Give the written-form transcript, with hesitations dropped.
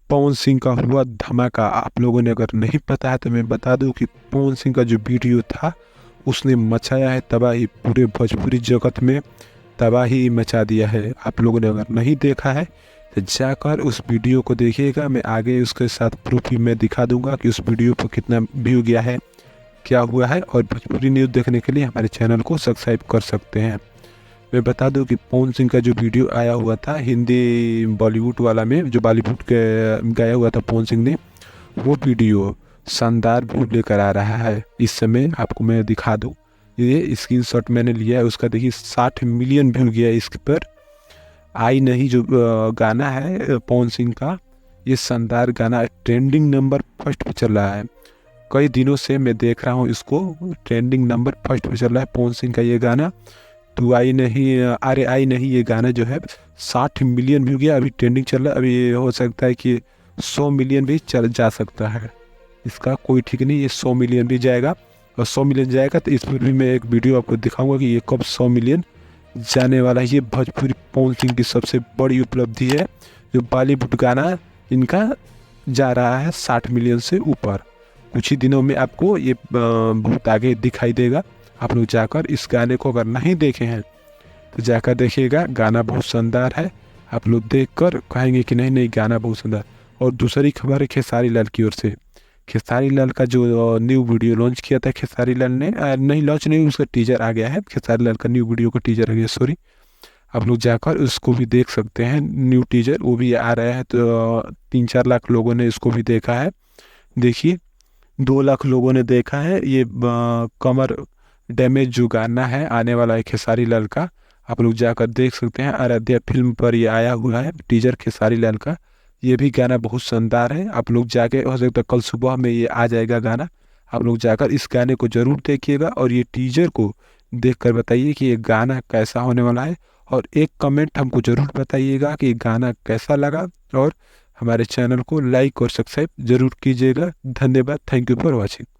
पवन सिंह का हुआ धमाका। आप लोगों ने अगर नहीं पता है तो मैं बता दूं कि पवन सिंह का जो वीडियो था उसने मचाया है तबाही, पूरे भोजपुरी जगत में तबाही मचा दिया है। आप लोगों ने अगर नहीं देखा है तो जाकर उस वीडियो को देखिएगा। मैं आगे उसके साथ प्रूफ भी मैं दिखा दूंगा कि उस वीडियो पर कितना व्यू गया है, क्या हुआ है। और भोजपुरी न्यूज़ देखने के लिए हमारे चैनल को सब्सक्राइब कर सकते हैं। मैं बता दूं कि पवन सिंह का जो वीडियो आया हुआ था हिंदी बॉलीवुड वाला में, जो बॉलीवुड के गाया हुआ था पवन सिंह ने, वो वीडियो शानदार व्यू लेकर आ रहा है। इस समय आपको मैं दिखा दूं, ये स्क्रीनशॉट मैंने लिया है उसका। देखिए 60 मिलियन व्यू गया इस पर। आई नहीं जो गाना है पवन सिंह का, ये शानदार गाना ट्रेंडिंग नंबर फर्स्ट पे चल रहा है। कई दिनों से मैं देख रहा हूँ इसको, ट्रेंडिंग नंबर फर्स्ट पे चल रहा है पवन सिंह का ये गाना। तू आई नहीं, अरे आई नहीं, ये गाना जो है 60 मिलियन व्यू गया, अभी ट्रेंडिंग चल रहा है। अभी ये हो सकता है कि 100 मिलियन भी चल जा सकता है, इसका कोई ठीक नहीं। ये 100 मिलियन भी जाएगा, और 100 मिलियन जाएगा तो इस पर भी मैं एक वीडियो आपको दिखाऊंगा कि ये कब 100 मिलियन जाने वाला है। ये भोजपुरी पवन सिंह की सबसे बड़ी उपलब्धि है, जो बॉलीवुड गाना इनका जा रहा है 60 मिलियन से ऊपर। कुछ ही दिनों में आपको ये बहुत आगे दिखाई देगा। आप लोग जाकर इस गाने को अगर नहीं देखे हैं तो जाकर देखिएगा, गाना बहुत शानदार है। आप लोग देखकर कहेंगे कि नहीं नहीं गाना बहुत शानदार। और दूसरी खबर है खेसारी लाल की ओर से। खेसारी लाल का जो न्यू वीडियो लॉन्च किया था खेसारी लाल ने, नहीं लॉन्च नहीं, उसका टीजर आ गया है। खेसारी लाल का न्यू वीडियो का टीजर आ गया, सॉरी। आप लोग जाकर उसको भी देख सकते हैं, न्यू टीजर वो भी आ रहा है। तो 3-4 लाख लोगों ने इसको भी देखा है। देखिए 2 लाख लोगों ने देखा है। ये कमर डैमेज जो गाना है आने वाला है खेसारी लाल का, आप लोग जाकर देख सकते हैं। आराध्या फिल्म पर ये आया हुआ है टीजर खेसारी लाल का। ये भी गाना बहुत शानदार है। आप लोग जाके, हो सकता है कल सुबह में ये आ जाएगा गाना। आप लोग जाकर इस गाने को ज़रूर देखिएगा और ये टीजर को देखकर बताइए कि ये गाना कैसा होने वाला है। और एक कमेंट हमको ज़रूर बताइएगा कि ये गाना कैसा लगा। और हमारे चैनल को लाइक और सब्सक्राइब ज़रूर कीजिएगा। धन्यवाद, थैंक यू फॉर वॉचिंग।